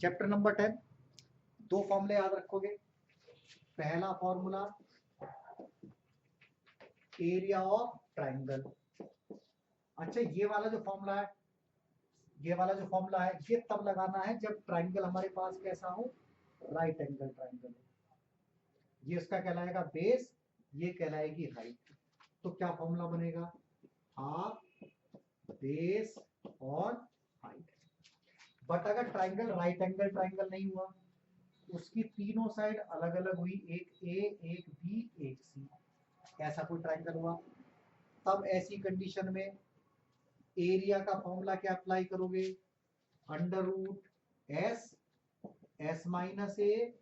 Chapter number 10, दो फॉर्मूले याद रखोगे। पहला फॉर्मूला एरिया ऑफ ट्राइंगल। अच्छा, ये वाला जो फॉर्मूला है, ये तब लगाना है जब ट्राइंगल हमारे पास कैसा हो, राइट एंगल ट्राइंगल हो। ये इसका कहलाएगा बेस, ये कहलाएगी हाइट। तो क्या फॉर्मूला बनेगा, हाफ बेस और हाइट। बट अगर ट्राइंगल राइट एंगल ट्राइंगल नहीं हुआ, उसकी तीनों साइड अलग अलग हुई, एक ए एक बी एक सी, ऐसा कोई ट्राइंगल हुआ, तब ऐसी कंडीशन में एरिया का फॉर्मूला क्या अप्लाई करोगे, under root S, S minus A,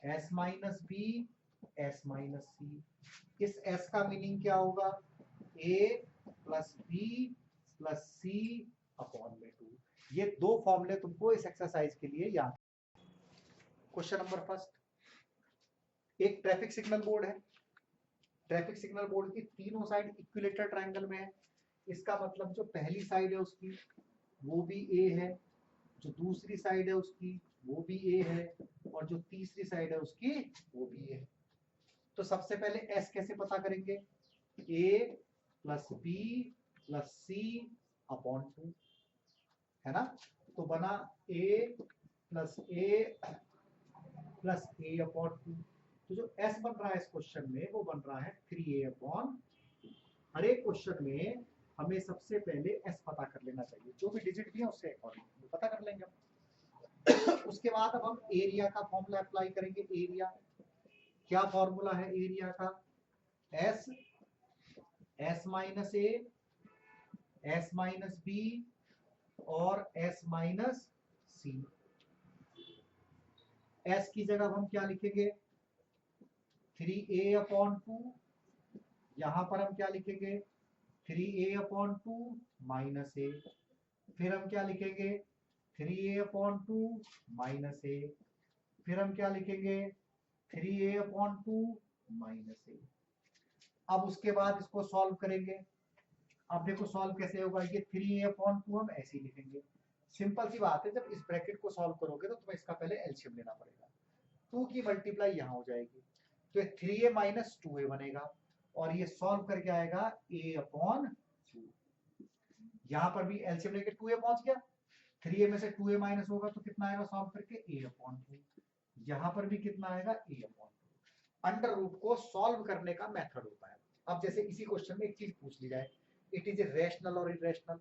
S minus B, S minus C. इस एस का मीनिंग क्या होगा, A plus B plus C upon में 2। ये दो फॉर्मूले तुमको इस एक्सरसाइज के लिए याद। क्वेश्चन नंबर फर्स्ट, एक ट्रैफिक सिग्नल बोर्ड है। ट्रैफिक सिग्नल बोर्ड की तीनों साइड इक्विलेटरल ट्रायंगल में है। इसका मतलब जो पहली साइड है उसकी वो भी ए है, जो दूसरी साइड है उसकी वो भी ए है, और जो तीसरी साइड है उसकी वो भी ए है। तो सबसे पहले एस कैसे पता करेंगे, ए प्लस बी प्लस सी अपॉन 2, है ना। तो बना ए प्लस ए प्लस ए अपॉन 2। तो जो एस बन रहा है इस क्वेश्चन में वो बन रहा है 3a अपॉन। हर एक क्वेश्चन में हमें सबसे पहले एस पता कर लेना चाहिए, जो भी डिजिट दिया उससे अकॉर्डिंग पता कर लेंगे हम। उसके बाद अब हम एरिया का फॉर्मूला अप्लाई करेंगे। एरिया क्या फॉर्मूला है एरिया का, S, S minus A, S minus B और एस माइनस सी। एस की जगह हम क्या लिखेंगे, 3a अपॉन 2। यहां पर हम क्या लिखेंगे, 3a अपॉन 2 माइनस ए। फिर हम क्या लिखेंगे, 3a अपॉन 2 माइनस ए। फिर हम क्या लिखेंगे, 3a अपॉन 2 माइनस ए। अब उसके बाद इसको सॉल्व करेंगे। अब देखो सॉल्व कैसे होगा, ये 3a अपॉन 2 हम ऐसे ही लिखेंगे। सिंपल सी बात है, जब इस ब्रैकेट को सॉल्व करोगे तो तुम्हें इसका पहले एलसीएम लेना पड़ेगा। 2 की मल्टीप्लाई यहां हो जाएगी, तो ये 3a माइनस 2a बनेगा, और ये सॉल्व करके आएगा a अपॉन 2। यहां पर भी एलसीएम लेके 2a पहुंच गया, 3a में से 2a माइनस होगा तो कितना आएगा सॉल्व करके a अपॉन 2। यहां पर भी कितना आएगा a अपॉन 2। अंडर रूट को सॉल्व करने का मेथड होता है। अब जैसे इसी क्वेश्चन में एक चीज पूछ ली जाए, इट इज ए रैशनल और इरेशनल।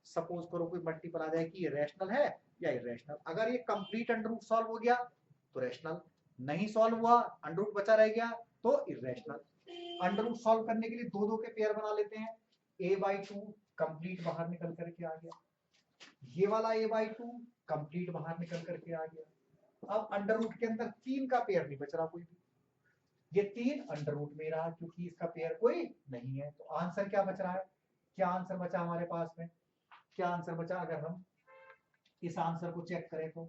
सपोज करो कोई मल्टीपल आ जाए कि ये रैशनल है या इरेशनल। अगर ये कंप्लीट अंडर रूट सॉल्व हो गया तो रैशनल, नहीं सॉल्व हुआ अंडर रूट बचा रह गया तो इरेशनल। अंडर रूट सॉल्व करने के लिए दो दो के पेयर बना लेते हैं। a/2 कंप्लीट बाहर निकल करके आ गया, ये वाला a/2 कंप्लीट बाहर निकल करके आ गया। अब अंडर रूट के अंदर 3 का पेयर नहीं बच रहा कोई भी, ये 3 अंडर रूट में रहा क्योंकि इसका पेयर कोई नहीं है। तो आंसर क्या बच रहा है, क्या आंसर बचा हमारे पास में, क्या आंसर बचा, अगर हम इस आंसर को चेक करें तो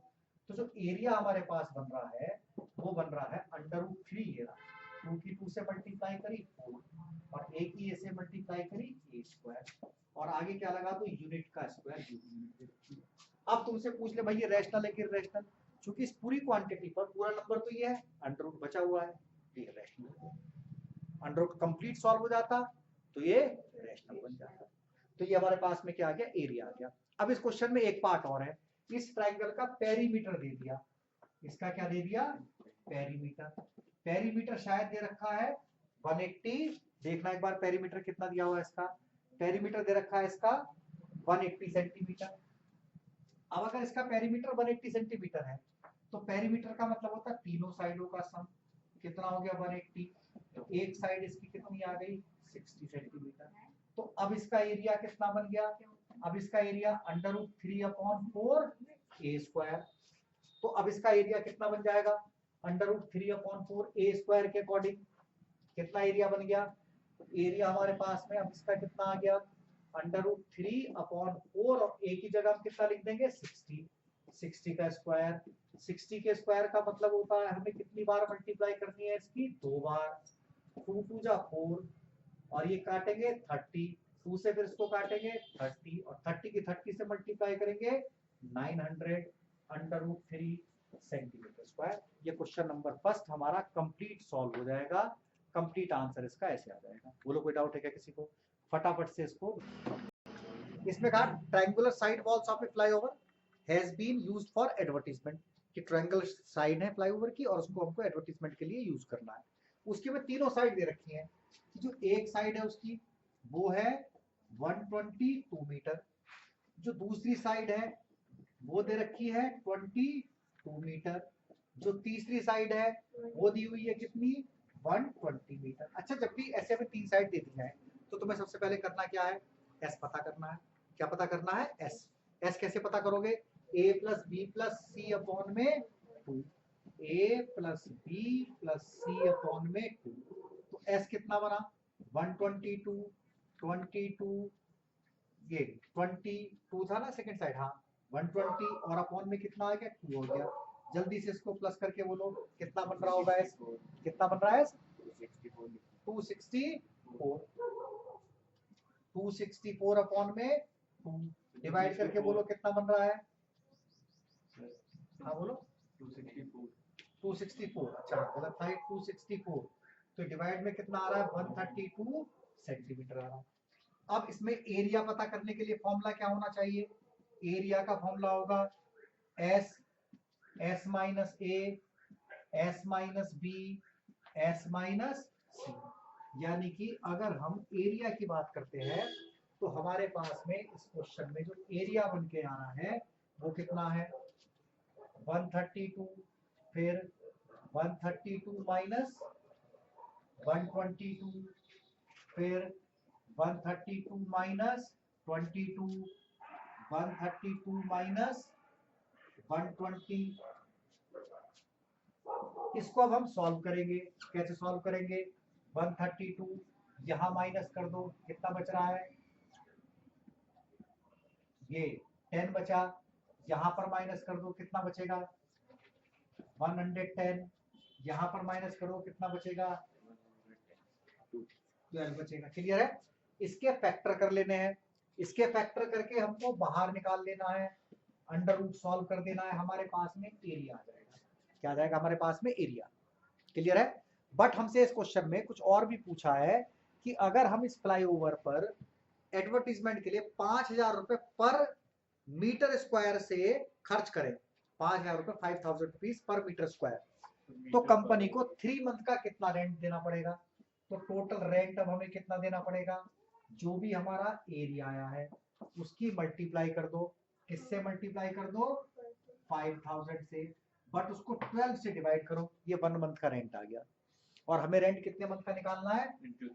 जो एरिया हमारे पास बन रहा है वो बन रहा है अंडर रूट 3। ये रहा, 2 की 2 से मल्टीप्लाई करी 4, और a की a से मल्टीप्लाई करी a स्क्वायर, और आगे क्या लगा तो यूनिट का स्क्वायर। अब तुमसे पूछ ले भाई ये रैशनल है कि इरेशनल, क्योंकि इस पूरी क्वांटिटी पर पूरा नंबर तो ये है, अंडर रूट बचा हुआ है, ये rational. Under root complete solve हो जाता तो ये रैशनल बन जाता। तो ये हमारे पास में क्या आ गया, एरिया आ गया। अब इस क्वेश्चन में एक पार्ट और है, इस ट्रायंगल का पेरीमीटर दे दिया। इसका क्या दे दिया, पेरीमीटर। पेरीमीटर शायद दे रखा है 180। देखना एक बार पेरीमीटर कितना दिया हुआ है इसका, पेरीमीटर दे रखा है इसका 180 सेंटीमीटर। अब अगर इसका पेरीमीटर 180 सेंटीमीटर है तो पेरीमीटर का मतलब होता है तीनों साइडों का सम। कितना हो गया 180, तो एक साइड इसकी कितनी आ गई 60 सेंटीमीटर। तो अब इसका एरिया कितना बन गया, अब इसका area under root 3 upon 4 a square. तो अब इसका एरिया कितना बन जाएगा, under root 3 upon 4 a square के अकॉर्डिंग कितना एरिया बन गया। एरिया हमारे पास में अब इसका कितना आ गया, अंडर रूट 3 अपॉन 4, और a की जगह हम कितना लिख देंगे 60। 60 का स्क्वायर, 60 के स्क्वायर का मतलब होता है हमें कितनी बार मल्टीप्लाई करनी है इसकी, 2 बार। 2 2 जा 4, और ये काटेंगे 30, 2 से फिर इसको काटेंगे 30, और 30 की 30 से मल्टीप्लाई करेंगे 900। √3 सेंटीमीटर स्क्वायर। ये क्वेश्चन नंबर फर्स्ट हमारा कंप्लीट सॉल्व हो जाएगा, कंप्लीट आंसर इसका ऐसे आ जाएगा। बोलो कोई डाउट है क्या किसी को? फटाफट से इसको। इसमें कहा triangular side walls of a flyover has been used for advertisement, कि ट्रायंगुलर साइड है फ्लाईओवर की और उसको हमको एडवर्टाइजमेंट के लिए यूज करना है। उसकी में तीनों साइड दे रखी हैं। जो एक साइड है उसकी वो है 122 मीटर, जो दूसरी साइड है वो दे रखी है 22 मीटर, जो तीसरी साइड है वो दी हुई है कितनी 120 मीटर। अच्छा, जब भी ऐसे हमें तीन साइड दे दी है तो तुम्हें सबसे पहले करना क्या है, एस पता करना है। क्या पता करना है? एस। एस कैसे पता करोगे? a plus B plus C upon में 2, a plus B plus C upon में 2। तो एस कितना बना 122, 22, ये 22 था ना सेकंड साइड, हाँ 120 और अपॉन में कितना आ गया 2 हो गया। जल्दी से इसको प्लस करके बोलो कितना बन रहा होगा एस? कितना बन रहा है? 264 अपॉन में 2 डिवाइड करके बोलो कितना बन रहा है? हाँ बोलो 264। अच्छा गलत था 264, तो डिवाइड में कितना आ रहा है 132 सेंटीमीटर आ रहा है। अब इसमें एरिया पता करने के लिए फॉर्मूला क्या होना चाहिए? एरिया का फॉर्मूला होगा S, S minus A, S minus B, S minus C. यानी कि अगर हम एरिया की बात करते हैं तो हमारे पास में इस क्वेश्चन में जो एरिया बन के आना है वो कितना है 132, फिर 132 माइनस 122, फिर 132 माइनस 22, 132 माइनस 120। इसको अब हम सॉल्व करेंगे। कैसे सॉल्व करेंगे? 132 यहां माइनस कर दो, कितना बच रहा है? ये 10 बचा, यहां पर माइनस कर दो, कितना बचेगा? 110। यहां पर माइनस करो, कितना बचेगा? 12 बचेगा। क्लियर है? इसके फैक्टर कर लेने हैं। इसके फैक्टर करके हमको बाहर निकाल लेना है, अंडर रूट सॉल्व कर देना है, हमारे पास में एरिया आ जाएगा। क्या आ जाएगा हमारे पास में? एरिया। क्लियर है? बट हमसे इस क्वेश्चन में कुछ और भी पूछा है कि अगर हम इस फ्लाईओवर पर एडवर्टीजमेंट के लिए 5000 रुपए पर मीटर स्क्वायर से खर्च करें, 5000 रुपए 5000 रुपीज पर मीटर स्क्वायर, तो कंपनी को 3 मंथ का कितना रेंट देना पड़ेगा? तो टोटल रेंट अब हमें कितना देना पड़ेगा? जो भी हमारा एरिया आया है उसकी मल्टीप्लाई कर दो। किससे मल्टीप्लाई कर दो? 5000 से। बट उसको 12 से डिवाइड करो, ये 1 मंथ का रेंट आ गया। और हमें रेंट कितने मंथ का निकालना है?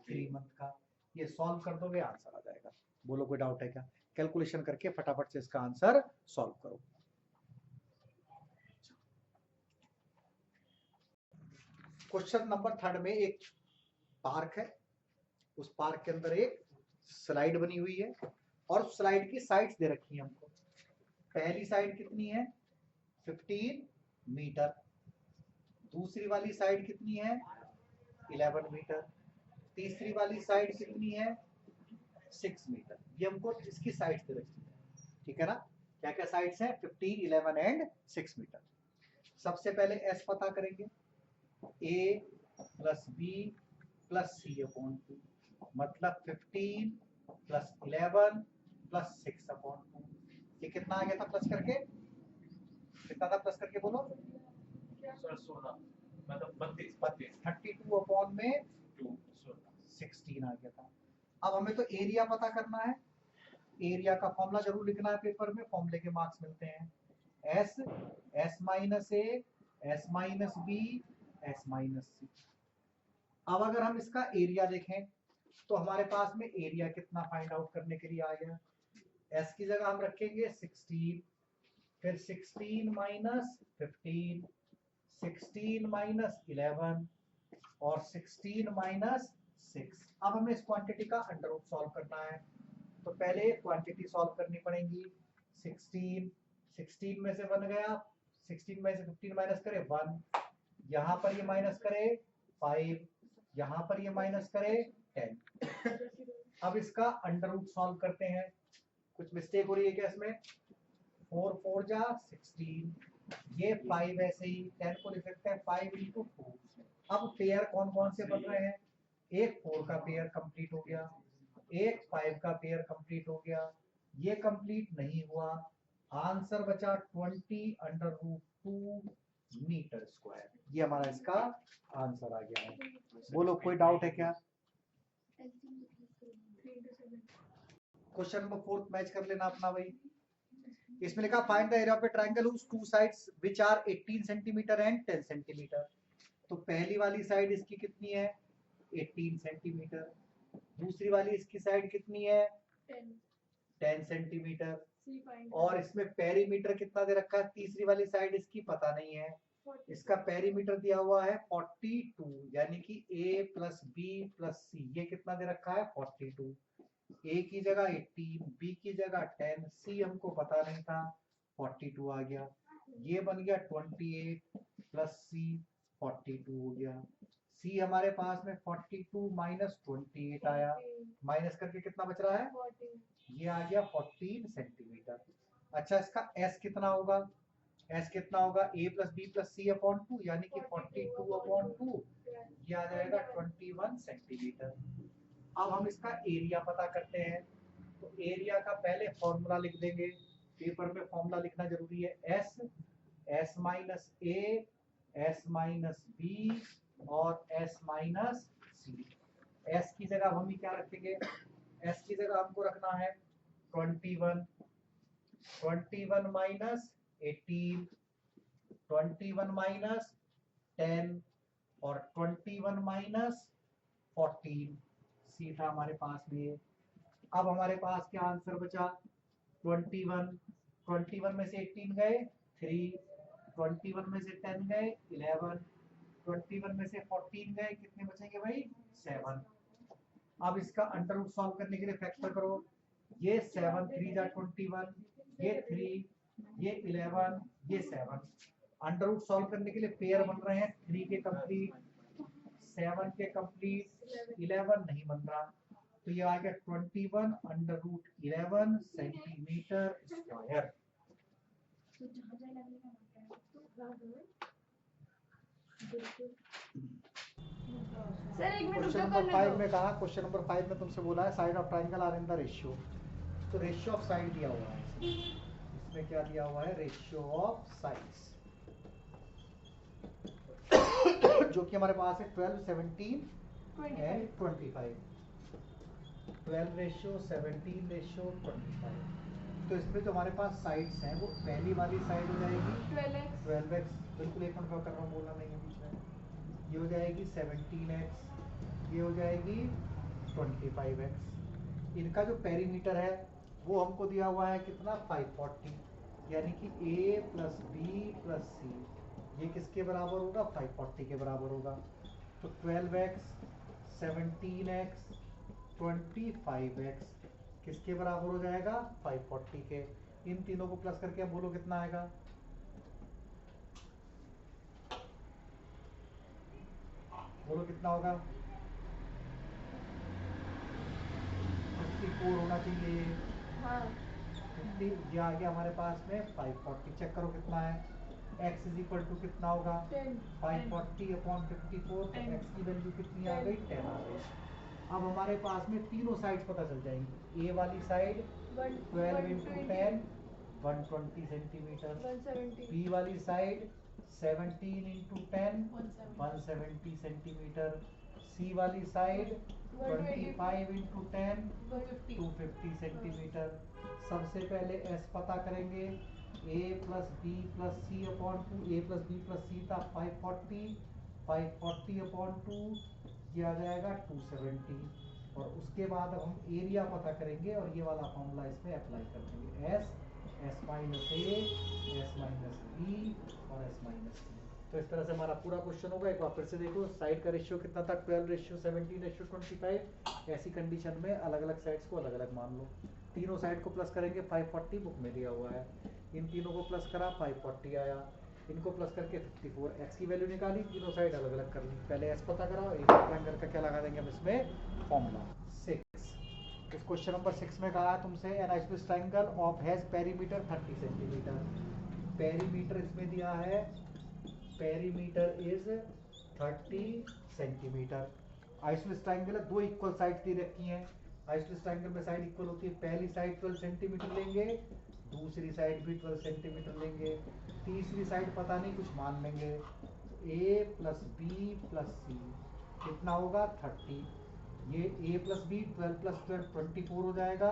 3 मंथ का। ये सॉल्व कर दोगे आंसर आ जाएगा। बोलो कोई डाउट है क्या? कैलकुलेशन करके फटाफट से इसका आंसर सॉल्व करो। क्वेश्चन नंबर 3 में एक पार्क है, उस पार्क के अंदर एक स्लाइड बनी हुई है और उस स्लाइड की साइड्स दे रखी है हमको। पहली साइड कितनी है 15 मीटर, दूसरी वाली साइड कितनी है 11 मीटर, तीसरी वाली साइड कितनी है 6 मीटर। ये हमको इसकी साइड्स दे रखी है, ठीक है ना? क्या क्या साइड्स हैं? 15, 11 एंड 6 मीटर। सबसे पहले एस पता करेंगे, ए प्लस बी प्लस सी अपॉन 2, मतलब 15 प्लस 11 प्लस 6 अपॉन 2। ये कितना आ गया था प्लस करके? कितना था प्लस करके बोलो? 16, मतलब 32 32 अपॉन में 16 आ गया था। अब हमें तो एरिया पता करना है। एरिया का फॉर्मूला जरूर लिखना है पेपर में, फॉर्मूले के मार्क्स मिलते हैं। S, S minus A, S minus B, S minus C. अब अगर हम इसका एरिया देखें तो हमारे पास में एरिया कितना फाइंड आउट करने के लिए आ गया। एस की जगह हम रखेंगे 16, फिर 16 माइनस 15, 16 माइनस 11 और 16 माइनस 6। अब हमें इस क्वांटिटी का अंडर रूट सॉल्व करना है, तो पहले क्वांटिटी सॉल्व करनी पड़ेगी। 16 में से 1 गया, 16 में से 15 माइनस करे 1, यहाँ पर ये माइनस करे 5, यहाँ पर ये माइनस करे 10। अब इसका अंडर रूट सॉल्व करते हैं। कुछ मिस्टेक हो रही है क्या इसमें? 4 4 जा 16, ये 5 ऐसे ही 10 को लिख सकते हैं 5 इंटू 2। अब पेयर कौन कौन से बन रहे हैं, एक 4 का पेयर कंप्लीट हो गया, एक 5 का पेयर कंप्लीट हो गया, ये कंप्लीट नहीं हुआ, आंसर बचा 20√2 मीटर स्क्वायर। ये हमारा इसका आंसर आ गया है। बोलो कोई डाउट है क्या? क्वेश्चन नंबर 4 मैच कर लेना अपना भाई। इसमें लिखा find the area of a triangle whose two sides which are 18 centimetre and 10 centimetre. तो पहली वाली साइड इसकी कितनी है 18 सेंटीमीटर, दूसरी वाली इसकी साइड कितनी है 10 सेंटीमीटर, और इसमें पेरीमीटर कितना दे रखा है, तीसरी वाली साइड इसकी पता नहीं है, इसका पेरीमीटर दिया हुआ है 42, यानी कि a प्लस बी प्लस सी, ये कितना दे रखा है 42, a की जगह 18, b की जगह 10, c हमको पता नहीं था 42 आ गया, ये बन गया 28 प्लस c 42 हो गया, c हमारे पास में 42 माइनस 28 आया, माइनस करके कितना बच रहा है, ये आ गया 14 सेंटीमीटर। अच्छा इसका s कितना होगा, s कितना होगा a plus B plus C upon 2, यानी कि 42 अपॉन 2, ये आ जाएगा 21 सेंटीमीटर। अब हम इसका एरिया पता करते हैं, तो एरिया का पहले फॉर्मूला लिख देंगे, पेपर में फॉर्मूला लिखना जरूरी है, s minus a, s minus b और s माइनस c। s की जगह हम क्या रखेंगे, s की जगह हमको रखना है 21, 21 माइनस 18, 21 माइनस 10 और 21 माइनस 14, सी था हमारे पास में। अब हमारे पास क्या आंसर बचा 21, 21 में से 18 गए 3, 21 में से 10 गए 11, 21 में से 14 गए, कितने बचेंगे भाई 7। अब इसका अंडर रूट सॉल्व करने के लिए फैक्टर करो, ये 7 3 जा 21, ये 3, ये 11, ये 7, अंडर रूट सॉल्व करने के लिए पेयर बन रहे हैं 3 के कंप्लीट, 7 के कंप्लीट, 11 नहीं बन रहा, तो ये आ गया 21 under root 11 centimetre square. Sir एक मिनट क्वेश्चन नंबर 5 में कहा, क्वेश्चन नंबर 5 में तुमसे बोला है side of triangle are in the ratio, तो रेशियो ऑफ साइड दिया हुआ है, इसमें क्या दिया हुआ है रेशियो ऑफ साइड्स, जो कि हमारे पास है 12 17 एंड 25, 12 रेशियो 17 रेशियो 25। तो इसमें जो हमारे पास साइड्स हैं वो पहली वाली साइड हो जाएगी 12x, बिल्कुल एक मिनट कर रहा हूँ, बोलना नहीं है बीच में, ये हो जाएगी 17x, ये हो जाएगी 25x, इनका जो पेरीमीटर है वो हमको दिया हुआ है कितना 540, यानी कि a प्लस बी प्लस सी, ये किसके बराबर होगा 540 के बराबर होगा, तो 12x 17x 25x किसके बराबर हो जाएगा 540 के, इन तीनों को प्लस करके अब बोलो कितना आएगा, बोलो कितना होगा 54 होना चाहिए, हाँ 50, ये आ गया हमारे पास में 540, चेक करो कितना है, x इज इक्वल टू कितना होगा 540 अपॉन 54, तो x की वैल्यू कितनी आ गई 10 आ गई। अब हमारे पास में तीनों साइड पता चल जाएंगी, a वाली साइड 12 इंटू 10 120 सेंटीमीटर, b वाली साइड 17 इंटू 10 170 सेंटीमीटर, c वाली साइड 25 इंटू 10 250 सेंटीमीटर। सबसे पहले s पता करेंगे, a plus B plus C upon 2, a plus B plus C था 540 अपॉन 2, ये आ जाएगा 270, और उसके बाद अब हम एरिया पता करेंगे और ये वाला फॉर्मूला इसमें अप्लाई कर देंगे, s minus A, s minus B और s माइनस सी। तो इस तरह से हमारा पूरा क्वेश्चन होगा, एक बार फिर से देखो, साइड का रेशियो कितना था 12 रेशियो 17 रेशियो 25, ऐसी कंडीशन में अलग अलग साइड्स को अलग अलग मान लो, तीनों साइड को प्लस करेंगे 540 बुक में दिया हुआ है, इन तीनों को प्लस करा 540 आया, इनको प्लस करके 54, x की वैल्यू निकाली, तीनों साइड अलग अलग कर ली, पहले s पता कराओ, एक ट्रायंगल का क्या लगा देंगे हम इसमें फॉर्मूला 6। इस क्वेश्चन नंबर 6 में कहा है तुमसे N isosceles triangle of has perimeter 30 centimetre. Perimeter इसमें दिया है, perimeter is 30 centimetre. Isosceles triangle है, दो इक्वल साइड दी रखी हैं। आइसोसेलेस ट्रायंगल में साइड इक्वल होती है, पहली साइड 12 सेंटीमीटर लेंगे, दूसरी साइड भी 12 सेंटीमीटर लेंगे, तीसरी साइड पता नहीं कुछ मान लेंगे। a प्लस बी प्लस सी कितना होगा 30। ये a प्लस बी 12 प्लस 12 24 हो जाएगा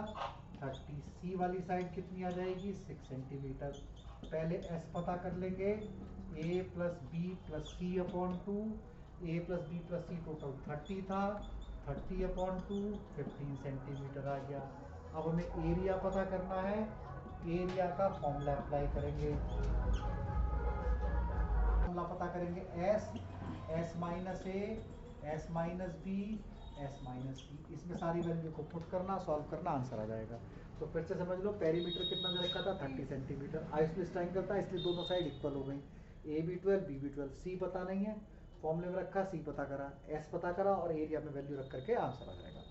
30। सी वाली साइड कितनी आ जाएगी 6 सेंटीमीटर। पहले s पता कर लेंगे, a plus B plus C upon 2, a plus B plus c total 30 था, 30 अपॉन 2 15 सेंटीमीटर आ गया। अब हमें एरिया पता करना है, एरिया का फॉर्मूला अप्लाई करेंगे। फॉर्मूला पता करेंगे s minus A, s minus B, s minus C. इसमें सारी वैल्यू को पुट करना, सॉल्व करना, आंसर आ जाएगा। तो फिर से समझ लो, पेरीमीटर कितना दे रखा था 30 सेंटीमीटर। आइसोसेलेस ट्रायंगल था इसलिए दोनों साइड इक्वल हो गई। ए भी 12 बी भी 12। सी पता नहीं है, फॉर्मूले में रखा, सी पता करा, एस पता करा और एरिया में वैल्यू रख करके आंसर आ जाएगा।